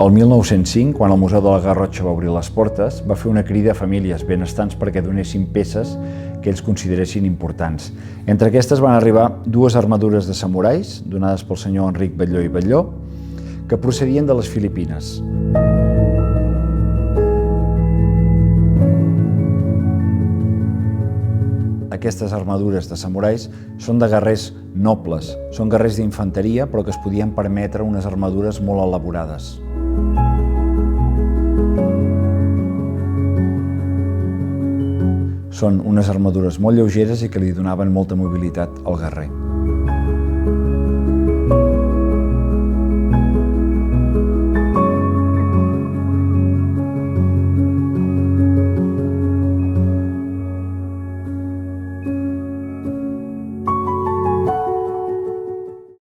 El 1905, quan el Museu de la Garrotxa va obrir les portes, va fer una crida a famílies benestants perquè donessin peces que ells consideressin importants. Entre aquestes van arribar dues armadures de samurais, donades pel senyor Enric Batlló i Batlló, que procedien de les Filipines. Aquestes armadures de samurais són de guerrers nobles, són guerrers d'infanteria, però que es podien permetre unes armadures molt elaborades. Són unes armadures molt lleugeres i que li donaven molta mobilitat al guerrer.